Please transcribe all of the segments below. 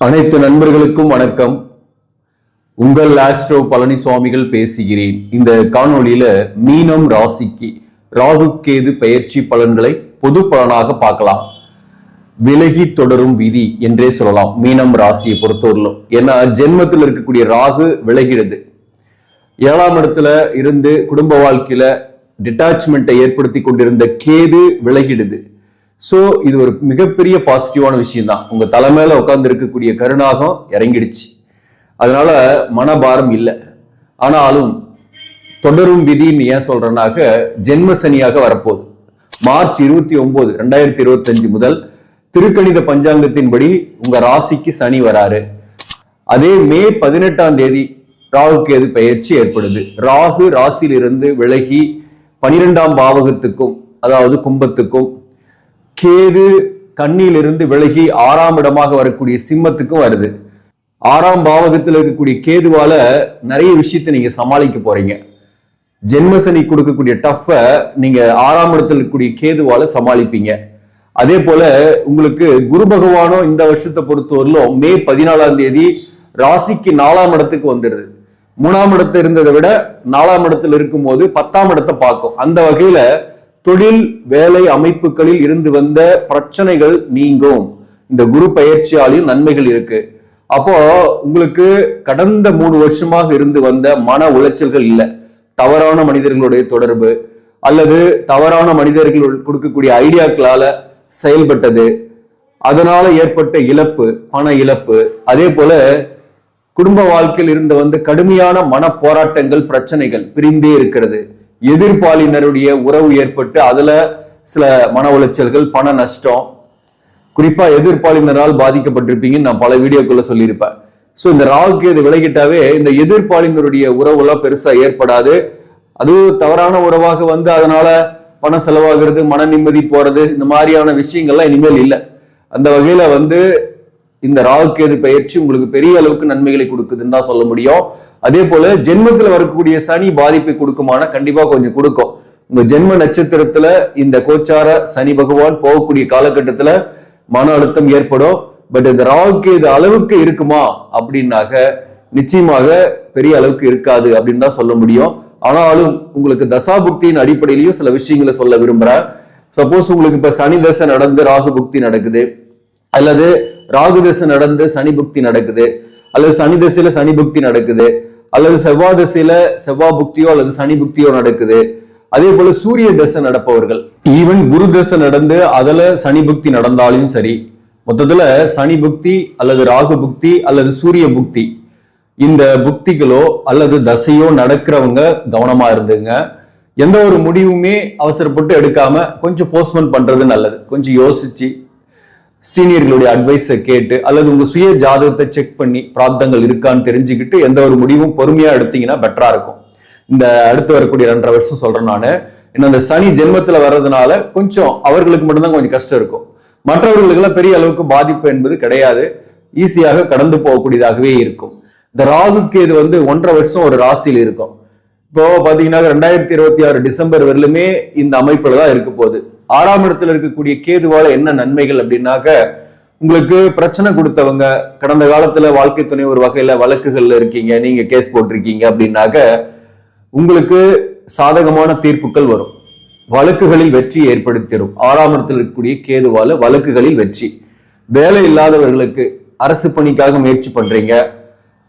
அனைத்து நண்பர்களுக்கும் வணக்கம். உங்கள் ஆஸ்ட்ரோ பழனிசுவாமிகள் பேசுகிறேன். இந்த காணொளியில மீனம் ராசிக்கு ராகு கேது பெயர்ச்சி பலன்களை பொது பலனாக பார்க்கலாம். விலகி தொடரும் விதி என்றே சொல்லலாம் மீனம் ராசியை பொறுத்தவரையிலும். ஏன்னா ஜென்மத்தில் இருக்கக்கூடிய ராகு விலகிடுது. 7ஆம் இடத்துல இருந்து குடும்ப வாழ்க்கையில டிட்டாச்மெண்ட்டை ஏற்படுத்தி கொண்டிருந்த கேது விலகிடுது. சோ இது ஒரு மிகப்பெரிய பாசிட்டிவான விஷயம் தான். உங்க தலைமையில உட்கார்ந்து இருக்கக்கூடிய கருணாகம் இறங்கிடுச்சு, அதனால மனபாரம் இல்லை. ஆனாலும் தொடரும் விதின்னு ஏன் சொல்றேன்னாக்க ஜென்ம சனியாக வரப்போகுது. மார்ச் 29, 2025 முதல் திருக்கணித பஞ்சாங்கத்தின்படி உங்க ராசிக்கு சனி வராரு. அதே மே 18ஆம் தேதி ராகு கேது பெயர்ச்சி ஏற்படுது. ராகு ராசியிலிருந்து விலகி 12ஆம் பாவகத்துக்கும் அதாவது கும்பத்துக்கும், கேது கண்ணிலிருந்து விலகி 6ஆம் இடமாக வரக்கூடிய சிம்மத்துக்கும் வருது. 6ஆம் பாவகத்தில் இருக்கக்கூடிய கேதுவால நிறைய விஷயத்தை நீங்க சமாளிக்க போறீங்க. ஜென்மசனி கொடுக்கக்கூடிய டஃப நீங்க 6ஆம் இடத்துல இருக்கக்கூடிய கேதுவால சமாளிப்பீங்க. அதே போல உங்களுக்கு குரு பகவானும் இந்த வருஷத்தை பொறுத்தவரையிலும் மே 14ஆம் தேதி ராசிக்கு 4ஆம் இடத்துக்கு வந்துடுது. 3ஆம் இடத்துல இருந்ததை விட 4ஆம் இடத்துல இருக்கும் போது 10ஆம் இடத்தை பார்க்கும். அந்த வகையில தொழில் வேலை அமைப்புகளில் இருந்து வந்த பிரச்சனைகள் நீங்கும். இந்த குரு பயிற்சியாலையும் நன்மைகள் இருக்கு. அப்போ உங்களுக்கு கடந்த 3 வருஷமாக இருந்து வந்த மன உளைச்சல்கள் இல்லை. தவறான மனிதர்களுடைய தொடர்பு அல்லது தவறான மனிதர்கள் கொடுக்கக்கூடிய ஐடியாக்களால செயல்பட்டது, அதனால ஏற்பட்ட இழப்பு, பண இழப்பு, அதே போல குடும்ப வாழ்க்கையில் இருந்து வந்த கடுமையான மன போராட்டங்கள், பிரச்சனைகள் பிரிந்தே இருக்கிறது. எதிர்பாலினருடைய உறவு ஏற்பட்டு அதுல சில மன உளைச்சல்கள், பண நஷ்டம், குறிப்பா எதிர்பாலினரால் பாதிக்கப்பட்டிருப்பீங்கன்னு நான் பல வீடியோக்குள்ள சொல்லியிருப்பேன். சோ இந்த ராகு கேது விலகிட்டாவே இந்த எதிர்பாலினருடைய உறவுலாம் பெருசா ஏற்படாது. அதுவும் தவறான உறவாக வந்து அதனால பண செலவாகிறது, மன நிம்மதி போறது, இந்த மாதிரியான விஷயங்கள்லாம் இனிமேல் இல்லை. அந்த வகையில வந்து இந்த ராகு கேது பயிற்சி உங்களுக்கு பெரிய அளவுக்கு நன்மைகளை கொடுக்குதுன்னு தான் சொல்ல முடியும். அதே போல ஜென்மத்துல வரக்கூடிய சனி பாதிப்பை கொடுக்குமானா கண்டிப்பா கொஞ்சம் கொடுக்கும். உங்க ஜென்ம நட்சத்திரத்துல இந்த கோச்சார சனி பகவான் போகக்கூடிய காலகட்டத்துல மன அழுத்தம் ஏற்படும். பட் இந்த ராகு கேது அளவுக்கு இருக்குமா அப்படின்னாக்க நிச்சயமாக பெரிய அளவுக்கு இருக்காது அப்படின்னு தான் சொல்ல முடியும். ஆனாலும் உங்களுக்கு தசாபுக்தியின் அடிப்படையிலையும் சில விஷயங்களை சொல்ல விரும்புறேன். சப்போஸ் உங்களுக்கு இப்ப சனி தசை நடந்து ராகு புக்தி நடக்குது, அல்லது ராகு தசை நடந்து சனி புக்தி நடக்குது, அல்லது சனி தசையில சனி புக்தி நடக்குது, அல்லது செவ்வாய் தசையில செவ்வாய் புக்தியோ அல்லது சனி புக்தியோ நடக்குது. அதே போல சூரிய தசை நடப்பவர்கள், ஈவன் குரு தசை நடந்து அதுல சனி புக்தி நடந்தாலும் சரி, மொத்தத்துல சனி புக்தி அல்லது ராகு புக்தி அல்லது சூரிய புக்தி, இந்த புக்திகளோ அல்லது தசையோ நடக்கிறவங்க கவனமா இருந்துங்க. எந்த ஒரு முடிவுமே அவசரப்பட்டு எடுக்காம கொஞ்சம் போஸ்ட்போன் பண்றது நல்லது. கொஞ்சம் யோசிச்சு சீனியர்களுடைய அட்வைஸை கேட்டு அல்லது உங்க சுய ஜாதகத்தை செக் பண்ணி பிராப்தங்கள் இருக்கான்னு தெரிஞ்சுக்கிட்டு எந்த ஒரு முடிவும் பொறுமையா எடுத்தீங்கன்னா பெட்டரா இருக்கும். இந்த அடுத்து வரக்கூடிய 2.5 வருஷம் சொல்றேன் நானு. இன்னும் அந்த சனி ஜென்மத்துல வர்றதுனால கொஞ்சம் அவர்களுக்கு மட்டும்தான் கொஞ்சம் கஷ்டம் இருக்கும். மற்றவர்களுக்கு எல்லாம் பெரிய அளவுக்கு பாதிப்பு என்பது கிடையாது, ஈஸியாக கடந்து போகக்கூடியதாகவே இருக்கும். இந்த ராகு கேது வந்து 1.5 வருஷம் ஒரு ராசியில் இருக்கும். இப்போ பாத்தீங்கன்னா 2026 டிசம்பர் வரலுமே இந்த அமைப்புல தான் இருக்க போகுது. 6ஆம் இடத்துல இருக்கக்கூடிய கேதுவால என்ன நன்மைகள் அப்படின்னாக்க, உங்களுக்கு பிரச்சனை கொடுத்தவங்க, கடந்த காலத்துல வாழ்க்கை துணை ஒரு வகையில வழக்குகள்ல இருக்கீங்க, நீங்க கேஸ் போட்டிருக்கீங்க அப்படின்னாக்க உங்களுக்கு சாதகமான தீர்ப்புகள் வரும். வழக்குகளில் வெற்றி ஏற்படுத்திடும். 6ஆம் இடத்துல இருக்கக்கூடிய கேதுவால வழக்குகளில் வெற்றி. வேலை இல்லாதவர்களுக்கு அரசு பணிக்காக முயற்சி பண்றீங்க,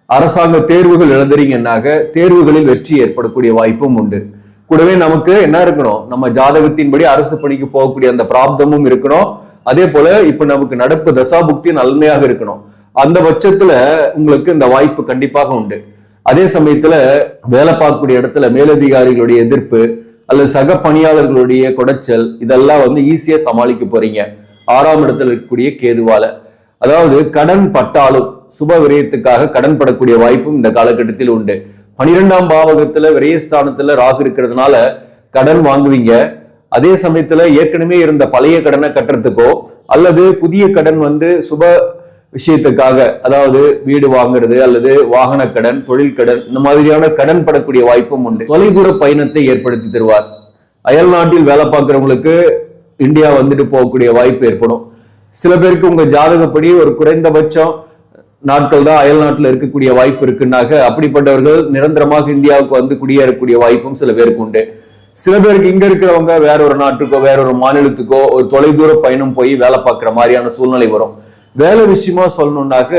அரசாங்க தேர்வுகள் எழுதுறீங்கன்னாக தேர்வுகளில் வெற்றி ஏற்படக்கூடிய வாய்ப்பும் உண்டு. கூடவே நமக்கு என்ன இருக்கணும், நம்ம ஜாதகத்தின்படி அரசு பணிக்கு போகக்கூடிய அந்த பிராப்தமும் இருக்கணும். அதே போல இப்ப நமக்கு நடப்பு தசாபுக்தி நன்மையாக இருக்கணும். அந்த பட்சத்துல உங்களுக்கு இந்த வாய்ப்பு கண்டிப்பாக உண்டு. அதே சமயத்துல வேலை பார்க்கக்கூடிய இடத்துல மேலதிகாரிகளுடைய எதிர்ப்பு அல்லது சக பணியாளர்களுடைய குடைச்சல், இதெல்லாம் வந்து ஈஸியா சமாளிக்க போறீங்க 6ஆம் இடத்துல இருக்கக்கூடிய கேதுவால. அதாவது கடன் பட்டாலும் சுப விரயத்துக்காக கடன் படக்கூடிய வாய்ப்பும் இந்த காலகட்டத்தில் உண்டு. 12ஆம் பாவகத்துல விரயஸ்தானத்துல ராகு இருக்கிறதுனால கடன் வாங்குவீங்க. அதே சமயத்துல ஏற்கனவே இருந்த பழைய கடனை கட்டுறதுக்கோ அல்லது புதிய கடன் வந்து சுப விஷயத்துக்காக, அதாவது வீடு வாங்குறது அல்லது வாகன கடன், தொழில் கடன், இந்த மாதிரியான கடன் படக்கூடிய வாய்ப்பும் உண்டு. தொலைதூர பயணத்தை ஏற்படுத்தி தருவார். அயல் நாட்டில் வேலை பார்க்கிறவங்களுக்கு இந்தியா வந்துட்டு போகக்கூடிய வாய்ப்பு ஏற்படும். சில பேருக்கு உங்க ஜாதகப்படி ஒரு குறைந்தபட்சம் நாட்கள் தான் அயல் நாட்டில் இருக்கக்கூடிய வாய்ப்பு இருக்குன்னாக்க அப்படிப்பட்டவர்கள் நிரந்தரமாக இந்தியாவுக்கு வந்து குடியேறக்கூடிய வாய்ப்பும் சில பேருக்கு உண்டு. சில பேருக்கு இங்க இருக்கிறவங்க வேற ஒரு நாட்டுக்கோ வேற ஒரு மாநிலத்துக்கோ ஒரு தொலைதூர பயணம் போய் வேலை பார்க்குற மாதிரியான சூழ்நிலை வரும். வேலை விஷயமா சொல்லணும்னாக்க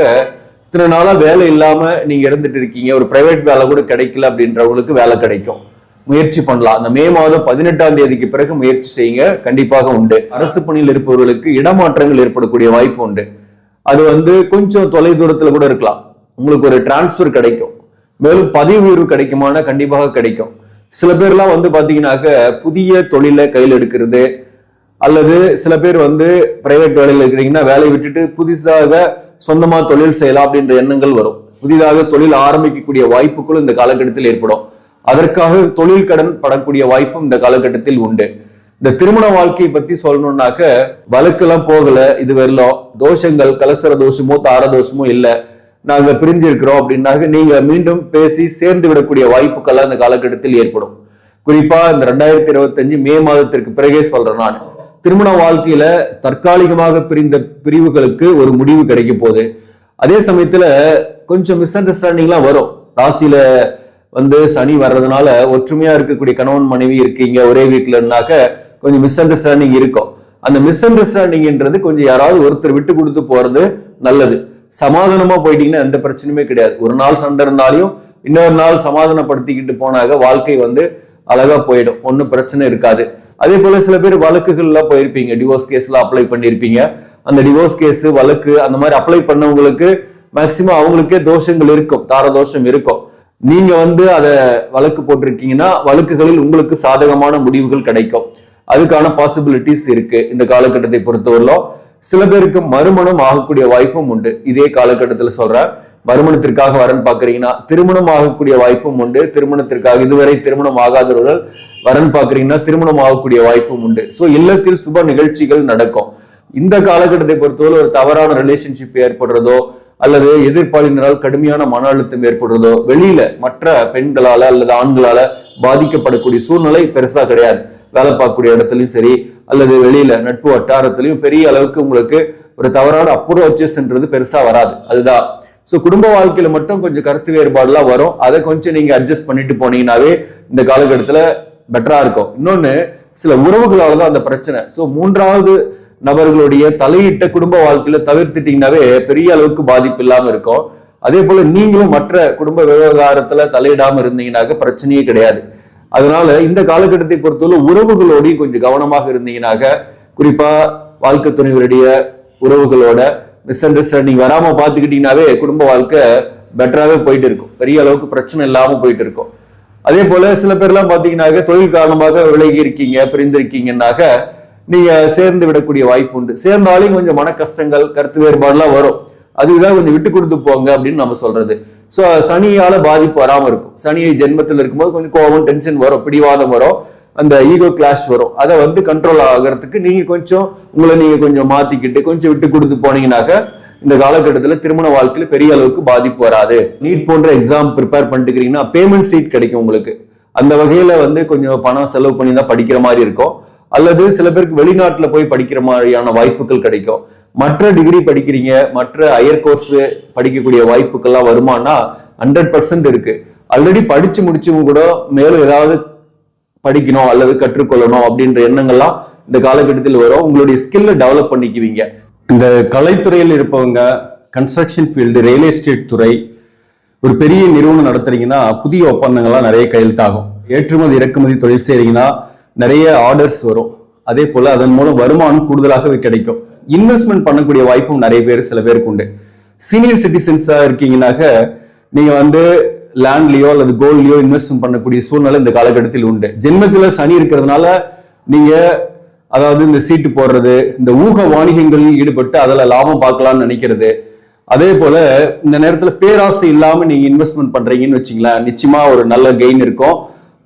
இத்தனை நாளா வேலை இல்லாம நீங்க இருந்துட்டு இருக்கீங்க, ஒரு பிரைவேட் வேலை கூட கிடைக்கல அப்படின்றவங்களுக்கு வேலை கிடைக்கும். முயற்சி பண்ணலாம். அந்த மே மாதம் 18ஆம் தேதிக்கு பிறகு முயற்சி செய்யுங்க, கண்டிப்பாக உண்டு. அரசு பணியில் இருப்பவர்களுக்கு இடமாற்றங்கள் ஏற்படக்கூடிய வாய்ப்பு உண்டு. அது வந்து கொஞ்சம் தொலை தூரத்துல கூட இருக்கலாம். உங்களுக்கு ஒரு டிரான்ஸ்பர் கிடைக்கும், மேலும் பதவி உயர்வு கிடைக்குமானா கண்டிப்பாக கிடைக்கும். சில பேர்லாம் வந்து பாத்தீங்கன்னாக்க புதிய தொழிலை கையில் எடுக்கிறது, அல்லது சில பேர் வந்து பிரைவேட் வேலையில் இருக்கிறீங்கன்னா வேலையை விட்டுட்டு புதிதாக சொந்தமா தொழில் செய்யலாம் அப்படின்ற எண்ணங்கள் வரும். புதிதாக தொழில் ஆரம்பிக்கக்கூடிய வாய்ப்புகளும் இந்த காலகட்டத்தில் ஏற்படும். அதற்காக தொழில் கடன் படக்கூடிய வாய்ப்பும் இந்த காலகட்டத்தில் உண்டு. இந்த திருமண வாழ்க்கையை பத்தி சொல்லணும்னாக்க வழக்கெல்லாம் போகல, இது வரலாம் தோஷங்கள் கலசர தோஷமோ தார தோஷமோ இல்லை, நாங்க பிரிஞ்சிருக்கிறோம் அப்படின்னாக்க நீங்க மீண்டும் பேசி சேர்ந்து விடக்கூடிய வாய்ப்புகள்லாம் இந்த காலகட்டத்தில் ஏற்படும். குறிப்பா இந்த 2025 மே மாதத்திற்கு பிறகே சொல்றேன் நான். திருமண வாழ்க்கையில தற்காலிகமாக பிரிந்த பிரிவுகளுக்கு ஒரு முடிவு கிடைக்க போகுது. அதே சமயத்துல கொஞ்சம் மிஸ் அண்டர்ஸ்டாண்டிங்லாம் வரும். ராசியில வந்து சனி வர்றதுனால ஒற்றுமையா இருக்கக்கூடிய கணவன் மனைவி இருக்கீங்க ஒரே வீட்டுலன்னாக்க கொஞ்சம் மிஸ் அண்டர்ஸ்டாண்டிங் இருக்கும். அந்த மிஸ் அண்டர்ஸ்டாண்டிங்ன்றது கொஞ்சம் யாராவது ஒருத்தர் விட்டு கொடுத்து போறது நல்லது. சமாதானமா போயிட்டீங்கன்னா எந்த பிரச்சனையுமே கிடையாது. ஒரு நாள் சண்டை இருந்தாலையும் இன்னொரு நாள் சமாதானப்படுத்திக்கிட்டு போனாக வாழ்க்கை வந்து அழகா போயிடும், ஒன்னும் பிரச்சனை இருக்காது. அதே போல சில பேர் வழக்குகள்லாம் போயிருப்பீங்க, டிவோர்ஸ் கேஸ்ல அப்ளை பண்ணிருப்பீங்க. அந்த டிவோர்ஸ் கேஸ் வழக்கு அந்த மாதிரி அப்ளை பண்ணவங்களுக்கு மேக்சிமம் அவங்களுக்கே தோஷங்கள் இருக்கும், தார தோஷம் இருக்கும். நீங்க வந்து அதை வழக்கு போட்டிருக்கீங்கன்னா வழக்குகளில் உங்களுக்கு சாதகமான முடிவுகள் கிடைக்கும். அதுக்கான பாசிபிலிட்டிஸ் இருக்கு இந்த காலகட்டத்தை பொறுத்தவரையிலும். சில பேருக்கு மறுமணம் ஆகக்கூடிய வாய்ப்பும் உண்டு. இதே காலகட்டத்தில் சொல்றேன், மறுமணத்திற்காக வரன் பாக்குறீங்கன்னா திருமணம் ஆகக்கூடிய வாய்ப்பும் உண்டு. திருமணத்திற்காக இதுவரை திருமணம் ஆகாதவர்கள் வரன் பாக்குறீங்கன்னா திருமணம் ஆகக்கூடிய வாய்ப்பும் உண்டு. சோ இல்லத்தில் சுப நிகழ்ச்சிகள் நடக்கும். இந்த காலகட்டத்தை பொறுத்தவரை ஒரு தவறான ரிலேஷன்ஷிப் ஏற்படுறதோ அல்லது எதிர்ப்பாளினரால் கடுமையான மன அழுத்தம் ஏற்படுறதோ வெளியில மற்ற பெண்களால அல்லது ஆண்களால பாதிக்கப்படக்கூடிய சூழ்நிலை பெருசா கிடையாது. வேலை பார்க்கக்கூடிய இடத்துலயும் சரி அல்லது வெளியில நட்பு வட்டாரத்திலையும் பெரிய அளவுக்கு உங்களுக்கு ஒரு தவறான அப்ரோச்சஸ்ன்றது பெருசா வராது. அதுதான். சோ குடும்ப வாழ்க்கையில மட்டும் கொஞ்சம் கருத்து வேறுபாடுலாம் வரும். அதை கொஞ்சம் நீங்க அட்ஜஸ்ட் பண்ணிட்டு போனீங்கன்னாவே இந்த காலகட்டத்துல பெட்டரா இருக்கும். இன்னொன்னு, சில உறவுகளால தான் அந்த பிரச்சனை. சோ மூன்றாவது நபர்களுடைய தலையிட்ட குடும்ப வாழ்க்கையில தவிர்த்துட்டீங்கன்னாவே பெரிய அளவுக்கு பாதிப்பு இல்லாம இருக்கும். அதே போல நீங்களும் மற்ற குடும்ப விவகாரத்துல தலையிடாம இருந்தீங்கன்னாக்க பிரச்சனையே கிடையாது. அதனால இந்த காலகட்டத்தை பொறுத்தவரை உறவுகளோடையும் கொஞ்சம் கவனமாக இருந்தீங்கன்னாக்க, குறிப்பா வாழ்க்கை துணைவருடைய உறவுகளோட மிஸ் அண்டர்ஸ்டாண்டிங் வராம பாத்துக்கிட்டீங்கன்னாவே குடும்ப வாழ்க்கை பெட்டராகவே போயிட்டு இருக்கும், பெரிய அளவுக்கு பிரச்சனை இல்லாம போயிட்டு இருக்கும். அதே போல சில பேர்லாம் பாத்தீங்கன்னாக்க தொழில் காரணமாக விலகி இருக்கீங்க, பிரிந்திருக்கீங்கன்னாக்க நீங்க சேர்ந்து விடக்கூடிய வாய்ப்பு உண்டு. சேர்ந்தாலும் கொஞ்சம் மன கஷ்டங்கள் கருத்து வேறுபாடுலாம் வரும். அதுதான் கொஞ்சம் விட்டு கொடுத்து போங்க அப்படின்னு நம்ம சொல்றது. சோ சனியால பாதிப்பு வராம இருக்கும். சனியை ஜென்மத்தில் இருக்கும்போது கொஞ்சம் கோபம் டென்ஷன் வரும், பிடிவாதம் வரும், அந்த ஈகோ கிளாஷ் வரும். அதை வந்து கண்ட்ரோல் ஆகிறதுக்கு நீங்க கொஞ்சம் உங்களை நீங்க கொஞ்சம் மாத்திக்கிட்டு கொஞ்சம் விட்டு கொடுத்து போனீங்கன்னாக்க இந்த காலகட்டத்தில் திருமண வாழ்க்கையில பெரிய அளவுக்கு பாதிப்பு வராது. நீட் போன்ற எக்ஸாம் ப்ரிப்பேர் பண்ணிட்டுக்கிறீங்கன்னா பேமெண்ட் சீட் கிடைக்கும் உங்களுக்கு. அந்த வகையில வந்து கொஞ்சம் பணம் செலவு பண்ணி தான் படிக்கிற மாதிரி இருக்கும். அல்லது சில பேருக்கு வெளிநாட்டுல போய் படிக்கிற மாதிரியான வாய்ப்புகள் கிடைக்கும். மற்ற டிகிரி படிக்கிறீங்க, மற்ற ஹையர் கோர்ஸ் படிக்கக்கூடிய வாய்ப்புகள்லாம் வருமானா 100% இருக்கு. ஆல்ரெடி படிச்சு முடிச்சவங்க கூட மேலும் ஏதாவது படிக்கணும் அல்லது கற்றுக்கொள்ளணும் அப்படின்ற எண்ணங்கள்லாம் இந்த காலகட்டத்தில் வரும். உங்களுடைய ஸ்கில்ல டெவலப் பண்ணிக்குவீங்க. இந்த கலைத்துறையில் இருப்பவங்க, கன்ஸ்ட்ரக்ஷன் ஃபீல்டு, ரியல் எஸ்டேட் துறை, ஒரு பெரிய நிறுவனம் நடத்துறீங்கன்னா புதிய ஒப்பந்தங்கள்லாம் நிறைய கையெழுத்தாகும். ஏற்றுமதி இறக்குமதி தொழில் செய்றீங்கன்னா நிறைய ஆர்டர்ஸ் வரும். அதே போல அதன் மூலம் வருமானம் கூடுதலாகவே கிடைக்கும். இன்வெஸ்ட்மெண்ட் பண்ணக்கூடிய வாய்ப்பும் நிறைய பேர் சில பேருக்கு உண்டு. சீனியர் சிட்டிசன்ஸா இருக்கீங்கன்னாக்க நீங்க வந்து லேண்ட்லயோ அல்லது கோல்ட்லயோ இன்வெஸ்ட்மெண்ட் பண்ணக்கூடிய சூழ்நிலை இந்த காலகட்டத்தில் உண்டு. ஜென்மத்துல சனி இருக்கிறதுனால நீங்க அதாவது இந்த சீட்டு போடுறது, இந்த ஊக வாணிகங்களில் ஈடுபட்டு அதுல லாபம் பார்க்கலாம்னு நினைக்கிறது. அதே போல இந்த நேரத்துல பேராசை இல்லாம நீங்க இன்வெஸ்ட்மெண்ட் பண்றீங்கன்னு வச்சுங்களேன், நிச்சயமா ஒரு நல்ல கெயின் இருக்கும்,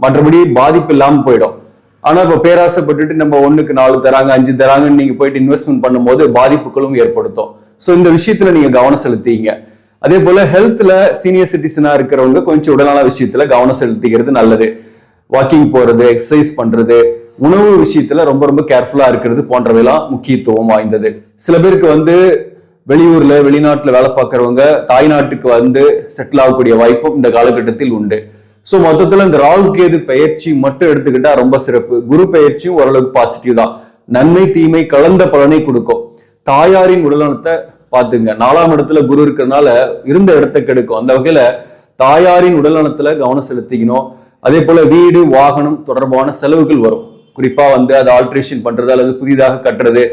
மற்றபடி பாதிப்பு இல்லாம போயிடும். ஆனா இப்ப பேராசைப்பட்டுட்டு நம்ம 1க்கு 4 தராங்க 5 தராங்கன்னு நீங்க போயிட்டு இன்வெஸ்ட்மெண்ட் பண்ணும்போது பாதிப்புகளும் ஏற்படுத்தும். சோ இந்த விஷயத்துல நீங்க கவனம் செலுத்திங்க. அதே போல ஹெல்த்ல சீனியர் சிட்டிசனா இருக்கிறவங்க கொஞ்சம் உடல்நல விஷயத்துல கவனம் செலுத்திக்கிறது நல்லது. வாக்கிங் போறது, எக்ஸசைஸ் பண்றது, உணவு விஷயத்துல ரொம்ப ரொம்ப கேர்ஃபுல்லா இருக்கிறது போன்றவையெல்லாம் முக்கியத்துவம் வாய்ந்தது. சில பேருக்கு வந்து வெளியூர்ல வெளிநாட்டுல வேலை பார்க்கறவங்க தாய்நாட்டுக்கு வந்து செட்டில் ஆகக்கூடிய வாய்ப்பும் இந்த காலகட்டத்தில் உண்டு. சோ மொத்தத்துல இந்த ராகு கேது பெயர்ச்சி மட்டும் எடுத்துக்கிட்டா ரொம்ப சிறப்பு. குரு பெயர்ச்சியும் ஓரளவுக்கு பாசிட்டிவ் தான். நன்மை தீமை கலந்த பலனை கொடுக்கும். தாயாரின் உடல்நலத்தை பாத்துங்க. 4ஆம் இடத்துல குரு இருக்கிறதுனால இருந்த இடத்தை கெடுக்கும். அந்த வகையில தாயாரின் உடல்நலத்துல கவனம் செலுத்திக்கணும். அதே போல வீடு வாகனம் தொடர்பான செலவுகள் வரும். குறிப்பா வந்து அதை ஆல்ட்ரேஷன் பண்றது அல்லது புதிதாக கட்டுறது,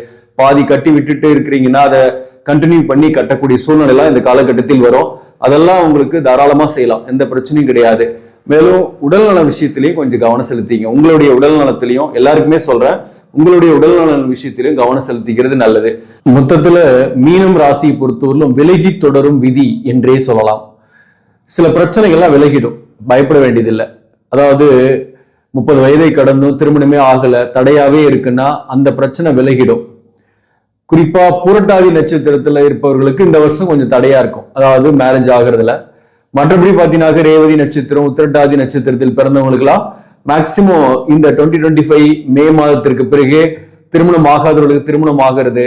பாதி கட்டி விட்டுட்டு இருக்கிறீங்கன்னா அதை கண்டினியூ பண்ணி கட்டக்கூடிய சூழ்நிலை எல்லாம் இந்த காலகட்டத்தில் வரும். அதெல்லாம் உங்களுக்கு தாராளமா செய்யலாம், எந்த பிரச்சனையும் கிடையாது. மேலும் உடல்நல விஷயத்திலையும் கொஞ்சம் கவனம் செலுத்திங்க. உங்களுடைய உடல் நலத்திலையும் எல்லாருக்குமே சொல்றேன், உங்களுடைய உடல்நல விஷயத்திலையும் கவனம் செலுத்திக்கிறது நல்லது. மொத்தத்துல மீனம் ராசியை பொறுத்தவரையிலும் விலகி தொடரும் விதி என்றே சொல்லலாம். சில பிரச்சனைகள்லாம் விலகிடும், பயப்பட வேண்டியதில்லை. அதாவது 30 வயதை கடந்தும் திருமணமே ஆகல, தடையாவே இருக்குன்னா அந்த பிரச்சனை விலகிடும். குறிப்பா பூரட்டாதி நட்சத்திரத்துல இருப்பவர்களுக்கு இந்த வருஷம் கொஞ்சம் தடையா இருக்கும், அதாவது மேரேஜ் ஆகுறதுல. மற்றபடி பாத்தீங்கன்னா ரேவதி நட்சத்திரம் உத்திரட்டாதி நட்சத்திரத்தில் பிறந்தவங்களுக்குலாம் மேக்சிமம் இந்த 2025 மே மாதத்திற்கு பிறகு திருமணம் ஆகாதவர்களுக்கு திருமணம் ஆகிறது,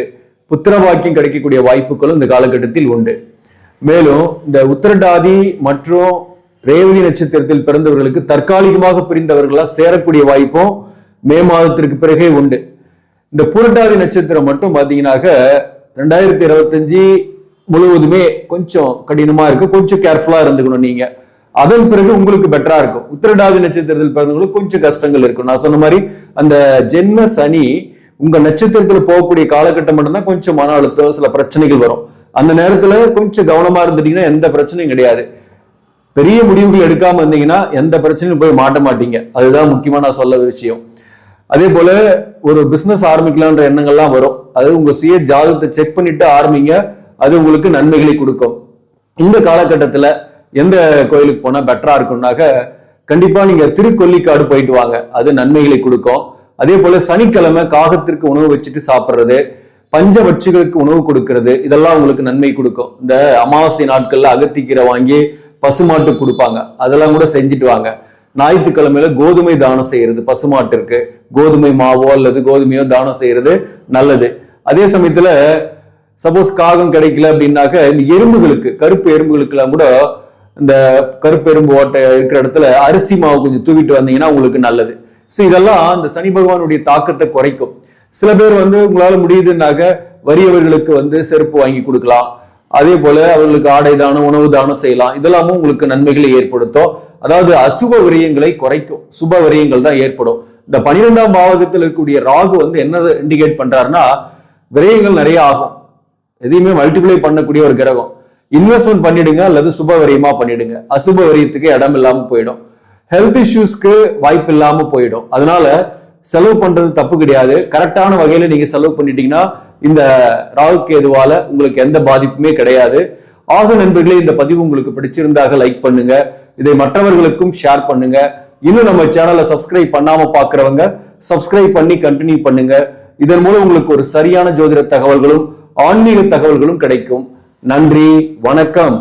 புத்திர வாக்கியம் கிடைக்கக்கூடிய வாய்ப்புகளும் இந்த காலகட்டத்தில் உண்டு. மேலும் இந்த உத்திரட்டாதி மற்றும் ரேவதி நட்சத்திரத்தில் பிறந்தவர்களுக்கு தற்காலிகமாக பிரிந்தவர்களா சேரக்கூடிய வாய்ப்பும் மே மாதத்திற்கு பிறகே உண்டு. இந்த பூரட்டாதி நட்சத்திரம் மட்டும் பாத்தீங்கன்னாக்க 2025 முழுவதுமே கொஞ்சம் கடினமா இருக்கு, கொஞ்சம் கேர்ஃபுல்லா இருந்துக்கணும் நீங்க. அதன் பிறகு உங்களுக்கு பெட்டரா இருக்கும். உத்திரட்டாதி நட்சத்திரத்தில் பிறந்தவங்களுக்கு கொஞ்சம் கஷ்டங்கள் இருக்கும். நான் சொன்ன மாதிரி அந்த ஜென்ம சனி உங்க நட்சத்திரத்துல போகக்கூடிய காலகட்டம் மட்டும்தான் கொஞ்சம் மன அழுத்தம், சில பிரச்சனைகள் வரும். அந்த நேரத்துல கொஞ்சம் கவனமா இருந்துட்டீங்கன்னா எந்த பிரச்சனையும் கிடையாது. பெரிய முடிவுகள் எடுக்காம இருந்தீங்கன்னா எந்த பிரச்சனையும் போய் மாட்ட மாட்டீங்க. அதுதான் முக்கியமா நான் சொல்ல விஷயம். அதே போல ஒரு பிசினஸ் ஆரம்பிக்கலான்ற எண்ணங்கள்லாம் வரும். அது உங்க சுய ஜாதகத்தை செக் பண்ணிட்டு ஆரம்பிங்க, அது உங்களுக்கு நன்மைகளை கொடுக்கும். இந்த காலகட்டத்துல எந்த கோயிலுக்கு போனா பெட்டரா இருக்கும்னாக்க கண்டிப்பா நீங்க திருக்கொல்லிக்காடு போயிட்டு வாங்க, அது நன்மைகளை கொடுக்கும். அதே போல சனிக்கிழமை காகத்திற்கு உணவு வச்சுட்டு சாப்பிட்றது, பஞ்சபட்சிகளுக்கு உணவு கொடுக்கறது, இதெல்லாம் உங்களுக்கு நன்மை கொடுக்கும். இந்த அமாவாசை நாட்கள்ல அகத்திக்கீரை வாங்கி பசுமாட்டு கொடுப்பாங்க, அதெல்லாம் கூட செஞ்சுட்டு வாங்க. ஞாயிற்றுக்கிழமையில கோதுமை தானம் செய்யறது, பசுமாட்டிற்கு கோதுமை மாவோ அல்லது கோதுமையோ தானம் செய்யறது நல்லது. அதே சமயத்துல சப்போஸ் காகம் கிடைக்கல அப்படின்னாக்க இந்த எறும்புகளுக்கு, கருப்பு எறும்புகளுக்கு எல்லாம் கூட இந்த கருப்பு எறும்பு ஓட்டை இருக்கிற இடத்துல அரிசி மாவு கொஞ்சம் தூவிட்டு வந்தீங்கன்னா உங்களுக்கு நல்லது. ஸோ இதெல்லாம் இந்த சனி பகவானுடைய தாக்கத்தை குறைக்கும். சில பேர் வந்து உங்களால முடியுதுன்னாக்க வறியவர்களுக்கு வந்து செருப்பு வாங்கி கொடுக்கலாம், அதே போல அவர்களுக்கு ஆடை தானம் உணவு தானம் செய்யலாம். இதெல்லாமும் உங்களுக்கு நன்மைகளை ஏற்படுத்தும். அதாவது அசுப விரயங்களை குறைக்கும், சுப விரயங்கள் தான் ஏற்படும். இந்த 12ஆம் பாவகத்தில் இருக்கக்கூடிய ராகு வந்து என்ன இண்டிகேட் பண்றாருன்னா விரயங்கள் நிறைய ஆகும். எதையுமே மல்டிப்ளை பண்ணக்கூடிய ஒரு கிரகம். இன்வெஸ்ட்மெண்ட் பண்ணிடுங்க அல்லது சுப விரயமா பண்ணிடுங்க, அசுப விரயத்துக்கு இடம் இல்லாம போயிடும். ஹெல்த் இஷ்யூஸ்க்கு வாய்ப்பு இல்லாம போயிடும். அதனால செலவு பண்றது தப்பு கிடையாது. கரெக்டான வகையில நீங்க செலவு பண்ணிட்டீங்கன்னா இந்த ராகு கேதுவால உங்களுக்கு எந்த பாதிப்புமே கிடையாது. ஆக நண்பர்களே, இந்த பதிவு உங்களுக்கு பிடிச்சிருந்தாக லைக் பண்ணுங்க, இதை மற்றவர்களுக்கும் ஷேர் பண்ணுங்க. இன்னும் நம்ம சேனலை சப்ஸ்கிரைப் பண்ணாம பாக்குறவங்க சப்ஸ்கிரைப் பண்ணி கண்டினியூ பண்ணுங்க. இதன் மூலம் உங்களுக்கு ஒரு சரியான ஜோதிட தகவல்களும் ஆன்மீக தகவல்களும் கிடைக்கும். நன்றி, வணக்கம்.